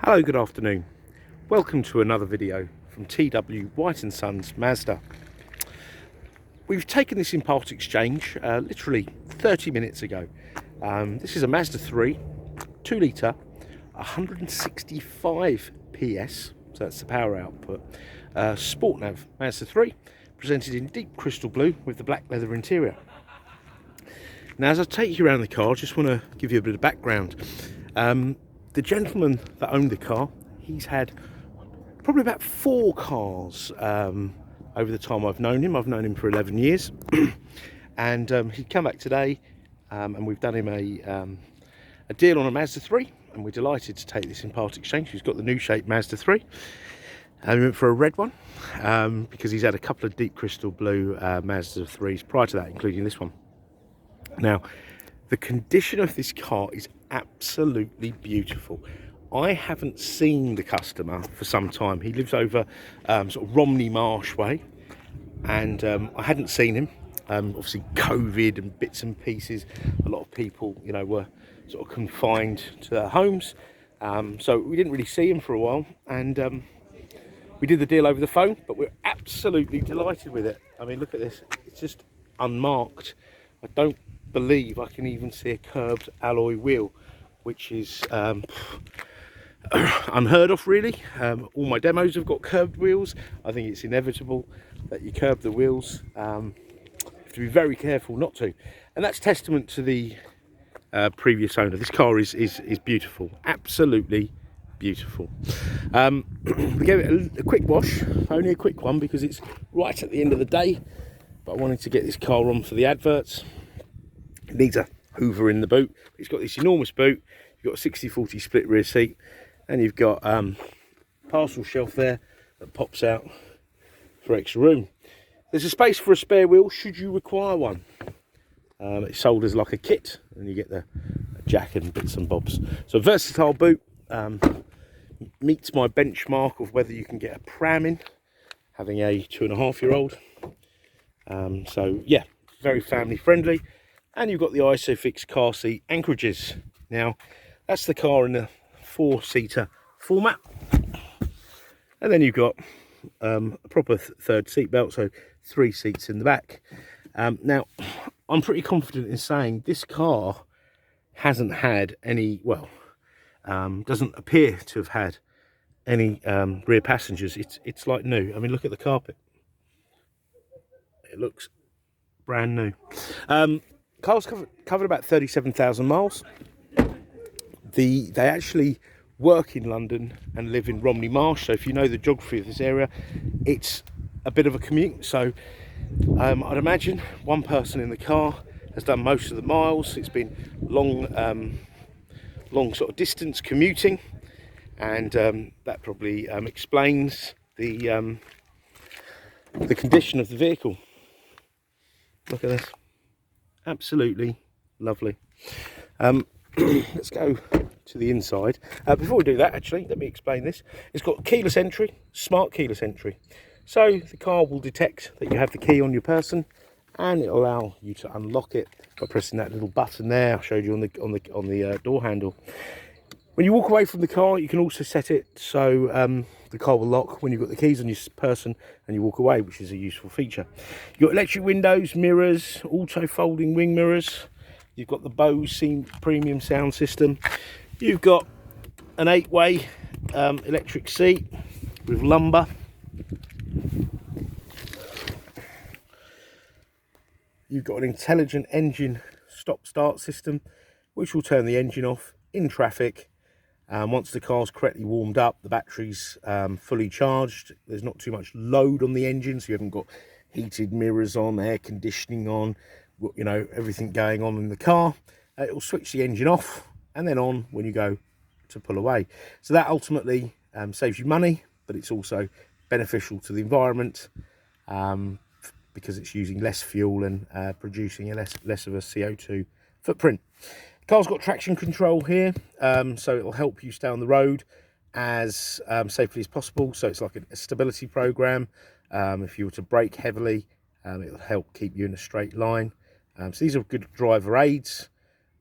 Hello, good afternoon. Welcome to another video from T.W White Sons Mazda. We've taken this in part exchange literally 30 minutes ago. This is a Mazda 3, 2 litre, 165 PS, so that's the power output. Sport Nav Mazda 3, presented in deep crystal blue with the black leather interior. Now, as I take you around the car, I just want to give you a bit of background. The gentleman that owned the car, he's had probably about 4 cars over the time I've known him. I've known him for 11 years. And he'd come back today and we've done him a deal on a Mazda 3, and we're delighted to take this in part exchange. He's got the new shape Mazda 3. And we went for a red one because he's had a couple of deep crystal blue Mazda 3s prior to that, including this one. Now, the condition of this car is absolutely beautiful. I haven't seen the customer for some time. He lives over sort of Romney Marsh way, and I hadn't seen him. Obviously, COVID and bits and pieces. A lot of people, you know, were sort of confined to their homes, so we didn't really see him for a while. And we did the deal over the phone, but we're absolutely delighted with it. I mean, look at this. It's just unmarked. I don't believe I can even see a curbed alloy wheel, which is unheard of, really. All my demos have got curbed wheels. I think it's inevitable that you curb the wheels. You have to be very careful not to, and that's testament to the previous owner. This car is beautiful, absolutely beautiful. We gave it a quick wash, only a quick one because it's right at the end of the day, but I wanted to get this car on for the adverts. It needs a hoover in the boot. It's got this enormous boot. You've got a 60/40 split rear seat, and you've got parcel shelf there that pops out for extra room. There's a space for a spare wheel should you require one. It's sold as like a kit, and you get the jack and bits and bobs. So versatile boot, meets my benchmark of whether you can get a pram in, having a 2.5-year-old. So yeah, very family friendly. And you've got the ISOFIX car seat anchorages. Now, that's the car in the 4-seater format. And then you've got a proper third seat belt, so 3 seats in the back. Now, I'm pretty confident in saying this car hasn't had any, well, doesn't appear to have had any rear passengers. It's like new. I mean, look at the carpet. It looks brand new. Car's covered about 37,000 miles. They actually work in London and live in Romney Marsh, so if you know the geography of this area, it's a bit of a commute. So I'd imagine one person in the car has done most of the miles. It's been long sort of distance commuting, and that probably explains the condition of the vehicle. Look at this. Absolutely lovely. Let's go to the inside. Before we do that, actually, let me explain this. It's got keyless entry, smart keyless entry. So the car will detect that you have the key on your person, and it'll allow you to unlock it by pressing that little button there I showed you on the door handle. When you walk away from the car, you can also set it so the car will lock when you've got the keys on your person and you walk away, which is a useful feature. You've got electric windows, mirrors, auto folding wing mirrors. You've got the Bose premium sound system. You've got an 8-way electric seat with lumbar. You've got an intelligent engine stop-start system, which will turn the engine off in traffic. Once the car's correctly warmed up, the battery's fully charged, there's not too much load on the engine, so you haven't got heated mirrors on, air conditioning on, you know, everything going on in the car. It will switch the engine off and then on when you go to pull away. So that ultimately saves you money, but it's also beneficial to the environment because it's using less fuel and producing a less of a CO2 footprint. Car's got traction control here, so it'll help you stay on the road as safely as possible. So it's like a stability program. If you were to brake heavily, it'll help keep you in a straight line. So these are good driver aids.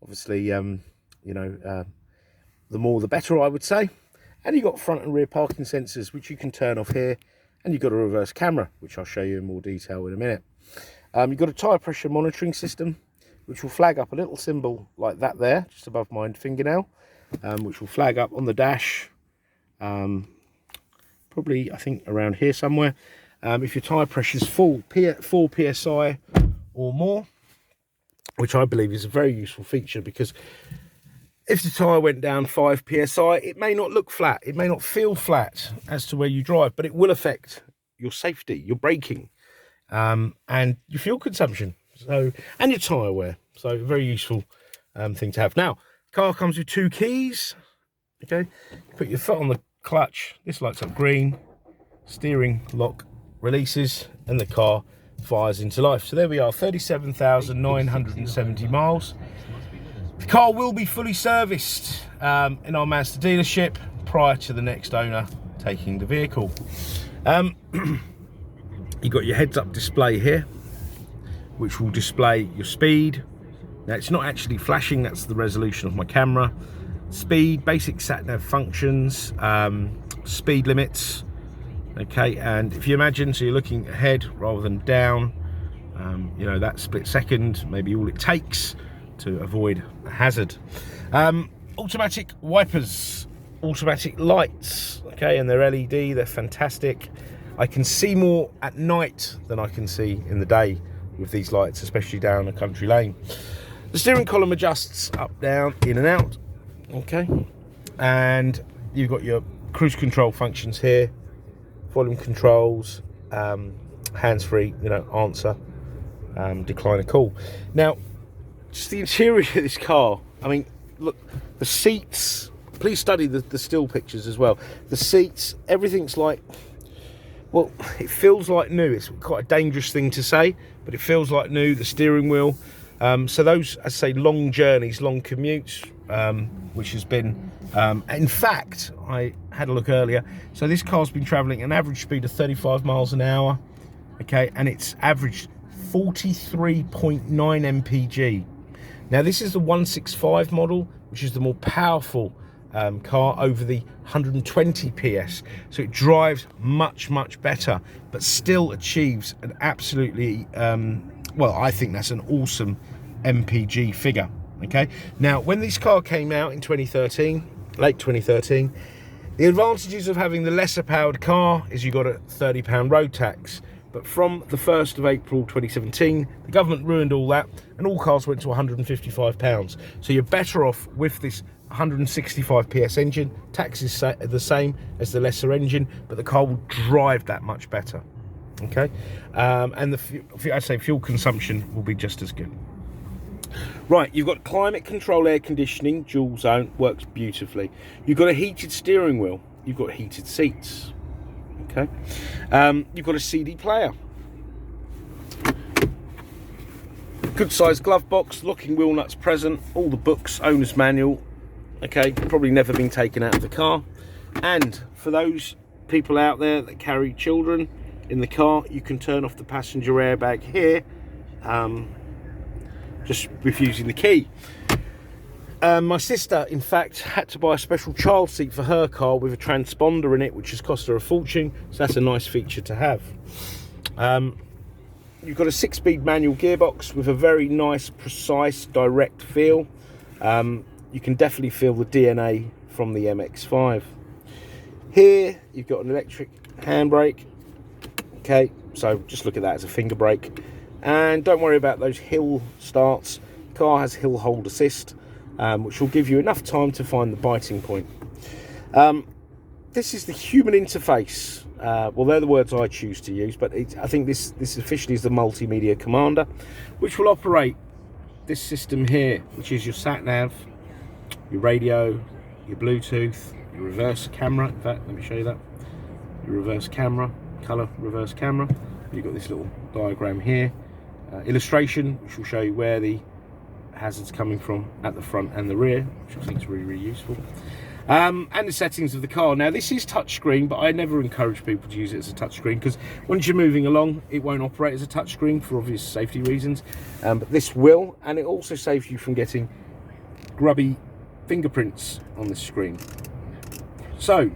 Obviously, you know, the more the better, I would say. And you've got front and rear parking sensors, which you can turn off here. And you've got a reverse camera, which I'll show you in more detail in a minute. You've got a tyre pressure monitoring system, which will flag up a little symbol like that there, just above my fingernail, which will flag up on the dash, probably, I think, around here somewhere. If your tyre pressure is 4 psi or more, which I believe is a very useful feature, because if the tyre went down 5 psi, it may not look flat, it may not feel flat as to where you drive, but it will affect your safety, your braking, and your fuel consumption, so, and your tyre wear. So very useful thing to have. Now, the car comes with 2 keys. Okay, you put your foot on the clutch, this lights up green, steering lock releases, and the car fires into life. So there we are, 37,970 miles. The car will be fully serviced in our Mazda dealership prior to the next owner taking the vehicle. You've got your heads-up display here, which will display your speed. Now, it's not actually flashing, that's the resolution of my camera. Speed, basic sat-nav functions, speed limits. Okay, and if you imagine, so you're looking ahead rather than down, you know, that split second, maybe all it takes to avoid a hazard. Automatic wipers, automatic lights, okay, and they're LED, they're fantastic. I can see more at night than I can see in the day with these lights, especially down a country lane. The steering column adjusts up, down, in and out, okay, and you've got your cruise control functions here, volume controls, hands-free, you know, answer, decline a call. Now, just the interior of this car, I mean, look, the seats, please study the still pictures as well. The seats, everything's like, well, it feels like new. It's quite a dangerous thing to say, but it feels like new. The steering wheel, so those, I say, long journeys, long commutes, which has been, in fact, I had a look earlier, so this car's been travelling an average speed of 35 miles an hour, okay, and it's averaged 43.9 mpg. Now, this is the 165 model, which is the more powerful car over the 120 PS, so it drives much better, but still achieves an absolutely well, I think that's an awesome mpg figure. Okay, now when this car came out in 2013, late 2013, the advantages of having the lesser powered car is you got a £30 road tax. But from the 1st of April 2017, the government ruined all that, and all cars went to £155. So you're better off with this 165 PS engine. Tax is the same as the lesser engine, but the car will drive that much better. Okay, and I'd say fuel consumption will be just as good. Right, you've got climate control, air conditioning, dual zone, works beautifully. You've got a heated steering wheel. You've got heated seats. Okay, you've got a CD player, good sized glove box, locking wheel nuts present, all the books, owner's manual, okay, probably never been taken out of the car. And for those people out there that carry children in the car, you can turn off the passenger airbag here, just with using the key. My sister, in fact, had to buy a special child seat for her car with a transponder in it, which has cost her a fortune, so that's a nice feature to have. You've got a 6-speed manual gearbox with a very nice, precise, direct feel. You can definitely feel the DNA from the MX-5. Here, you've got an electric handbrake. Okay, so just look at that as a finger brake. And don't worry about those hill starts. The car has hill hold assist, which will give you enough time to find the biting point. This is the human interface. Well, they're the words I choose to use, but I think this officially is the Multimedia Commander, which will operate this system here, which is your sat nav, your radio, your Bluetooth, your reverse camera. In fact, let me show you that. Your reverse camera, color reverse camera. You've got this little diagram here, illustration, which will show you where the hazards coming from at the front and the rear, which I think is really useful. And the settings of the car. Now, this is touchscreen, but I never encourage people to use it as a touchscreen, because once you're moving along, it won't operate as a touchscreen for obvious safety reasons. But this will, and it also saves you from getting grubby fingerprints on this screen. So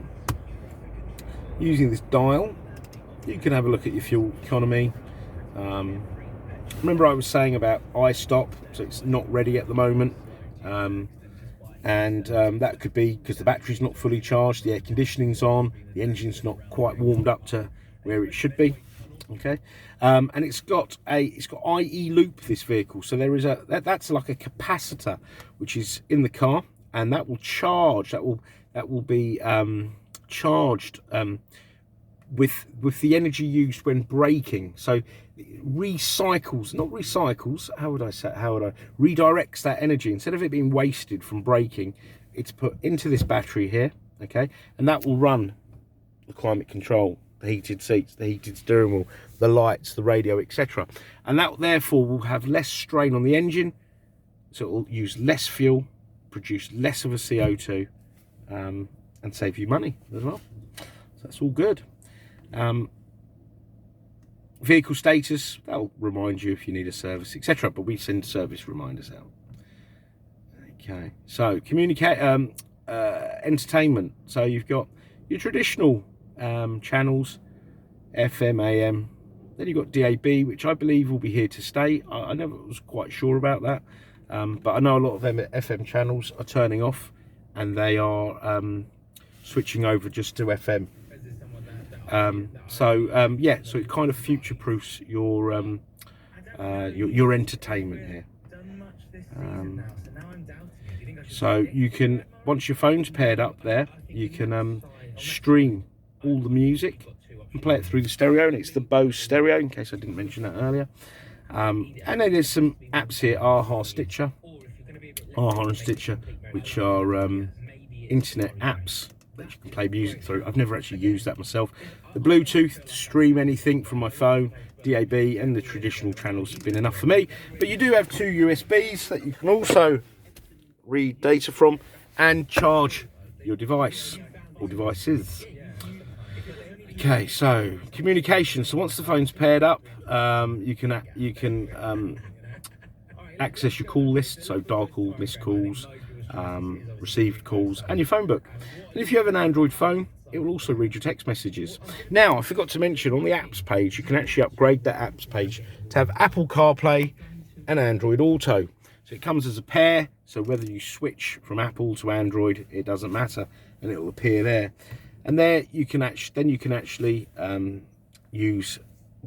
using this dial, you can have a look at your fuel economy. Remember I was saying about iStop, so it's not ready at the moment, that could be because the battery's not fully charged, the air conditioning's on, the engine's not quite warmed up to where it should be. Okay, and it's got IE loop, this vehicle, so there is that's like a capacitor which is in the car, and that will charge, that will be charged with the energy used when braking. So redirects that energy. Instead of it being wasted from braking, it's put into this battery here, okay, and that will run the climate control, the heated seats, the heated steering wheel, the lights, the radio, etc. And that therefore will have less strain on the engine, so it will use less fuel, produce less of a CO2, and save you money as well. So that's all good. Vehicle status, that'll remind you if you need a service, etc. But we send service reminders out. Okay, so communicate, entertainment. So you've got your traditional channels, FM, AM. Then you've got DAB, which I believe will be here to stay. I never was quite sure about that, but I know a lot of them FM channels are turning off, and they are switching over just to FM. Yeah, so it kind of future-proofs your entertainment here. So you can, once your phone's paired up there, you can stream all the music and play it through the stereo, and it's the Bose stereo, in case I didn't mention that earlier. And then there's some apps here, AHA and Stitcher, which are internet apps that you can play music through. I've never actually used that myself. The Bluetooth to stream anything from my phone, DAB, and the traditional channels have been enough for me. But you do have two USBs that you can also read data from and charge your device or devices. Okay, so communication. So once the phone's paired up, you can access your call list, so dial call, missed calls, received calls, and your phone book. And if you have an Android phone, it will also read your text messages. Now, I forgot to mention, on the apps page, you can actually upgrade that apps page to have Apple CarPlay and Android Auto. So it comes as a pair, so whether you switch from Apple to Android, it doesn't matter, and it will appear there. And there you can actually use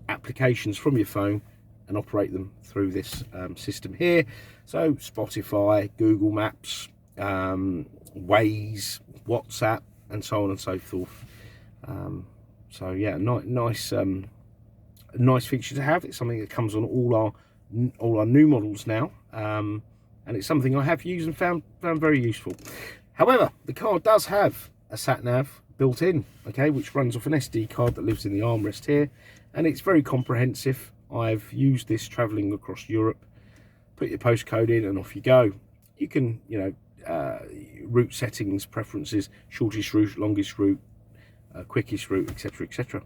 applications from your phone and operate them through this system here. So Spotify, Google Maps, Waze, WhatsApp, and so on and so forth. So yeah, nice feature to have. It's something that comes on all our new models now, and it's something I have used and found very useful. However, the car does have a sat nav built in, okay, which runs off an SD card that lives in the armrest here, and it's very comprehensive. I've used this traveling across Europe. Put your postcode in and off you go. You can, route settings, preferences, shortest route, longest route, quickest route, etc, etc.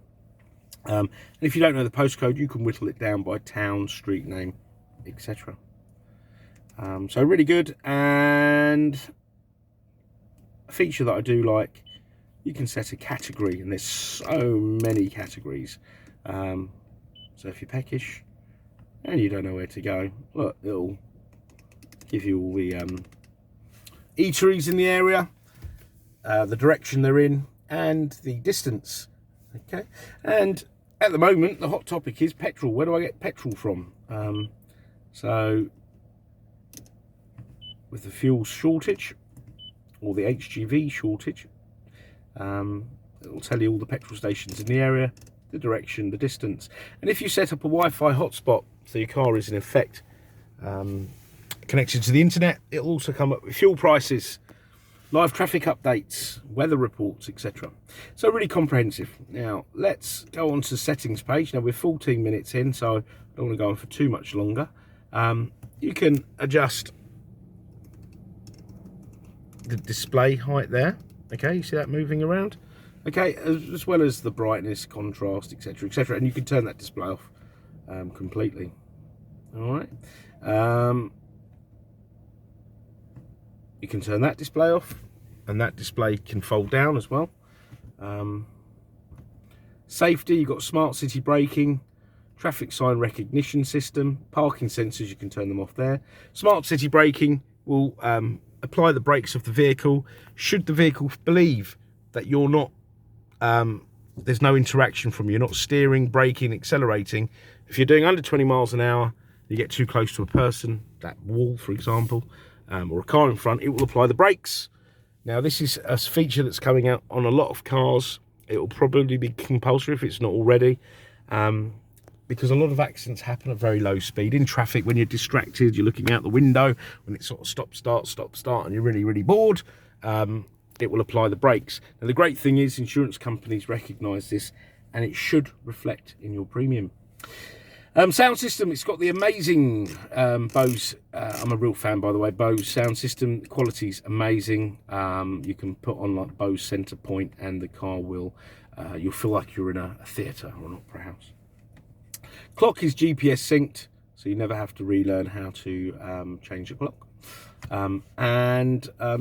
And if you don't know the postcode, you can whittle it down by town, street name, etc. So really good. And a feature that I do like, you can set a category, and there's so many categories. So if you're peckish and you don't know where to go, look, it'll give you all the eateries in the area, the direction they're in, and the distance. Okay, and at the moment the hot topic is petrol. Where do I get petrol from? So with the fuel shortage, or the HGV shortage, it will tell you all the petrol stations in the area, the direction, the distance. And if you set up a Wi-Fi hotspot, so your car is in effect connected to the internet, it'll also come up with fuel prices, live traffic updates, weather reports, etc. So really comprehensive. Now let's go on to the settings page. Now we're 14 minutes in, so I don't want to go on for too much longer. You can adjust the display height there. Okay, you see that moving around? Okay, as well as the brightness, contrast, etc, etc, and you can turn that display off completely. All right, you can turn that display off, and that display can fold down as well. Safety, you've got smart city braking, traffic sign recognition system, parking sensors, you can turn them off there. Smart city braking will apply the brakes of the vehicle should the vehicle believe that you're not, there's no interaction from you, you're not steering, braking, accelerating. If you're doing under 20 miles an hour, you get too close to a person, that wall for example, or a car in front, it will apply the brakes. Now this is a feature that's coming out on a lot of cars. It will probably be compulsory if it's not already, because a lot of accidents happen at very low speed in traffic when you're distracted, you're looking out the window, when it's sort of stop, start, and you're really, really bored, it will apply the brakes. Now the great thing is insurance companies recognise this, and it should reflect in your premium. Sound system, it's got the amazing Bose, I'm a real fan by the way, Bose sound system, the quality's amazing. You can put on like Bose center point and the car will, you'll feel like you're in a theatre or an opera house. Clock is GPS synced, so you never have to relearn how to change the clock.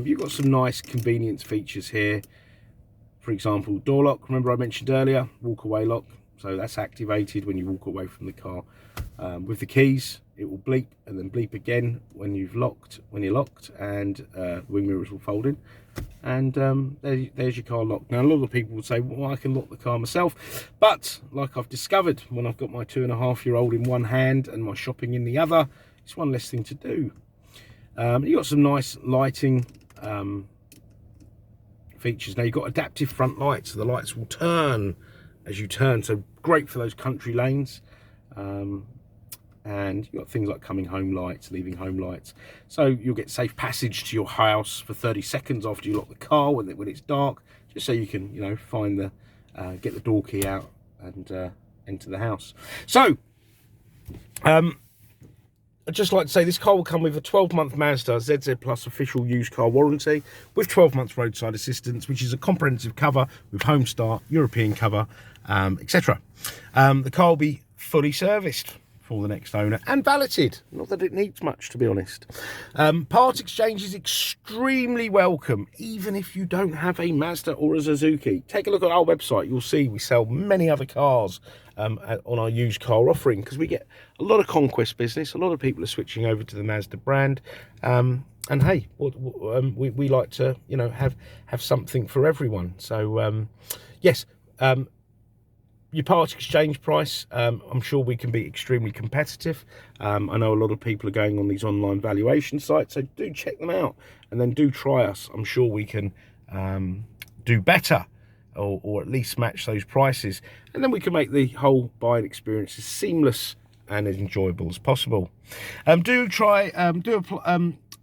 You've got some nice convenience features here. For example, door lock, remember I mentioned earlier, walk away lock. So that's activated when you walk away from the car. With the keys, it will bleep and then bleep again when you're locked, and the wing mirrors will fold in. And there's your car locked. Now a lot of people would say, well, I can lock the car myself, but like I've discovered when I've got my 2.5-year-old in one hand and my shopping in the other, it's one less thing to do. You've got some nice lighting features. Now you've got adaptive front lights, so the lights will turn as you turn, so great for those country lanes. And you've got things like coming home lights, leaving home lights, so you'll get safe passage to your house for 30 seconds after you lock the car when it's dark, just so you can, you know, find the get the door key out and enter the house. So I'd just like to say this car will come with a 12-month Mazda ZZ Plus official used car warranty with 12 months roadside assistance, which is a comprehensive cover with home start, European cover, etc. The car will be fully serviced for the next owner and valeted, not that it needs much to be honest. Part exchange is extremely welcome, even if you don't have a Mazda or a Suzuki. Take a look at our website, you'll see we sell many other cars on our used car offering, because we get a lot of conquest business. A lot of people are switching over to the Mazda brand, and hey, we like to, you know, have something for everyone. So yes, your part exchange price, I'm sure we can be extremely competitive. I know a lot of people are going on these online valuation sites, so do check them out and then do try us. I'm sure we can do better, or at least match those prices, and then we can make the whole buying experience as seamless and as enjoyable as possible. Do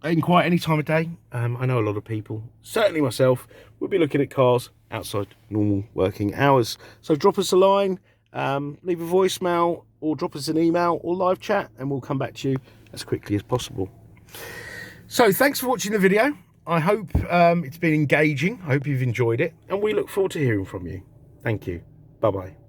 inquire any time of day. I know a lot of people, certainly myself, will be looking at cars outside normal working hours, so drop us a line, leave a voicemail, or drop us an email or live chat, and we'll come back to you as quickly as possible. So thanks for watching the video. I hope it's been engaging. I hope you've enjoyed it, and we look forward to hearing from you. Thank you. Bye bye.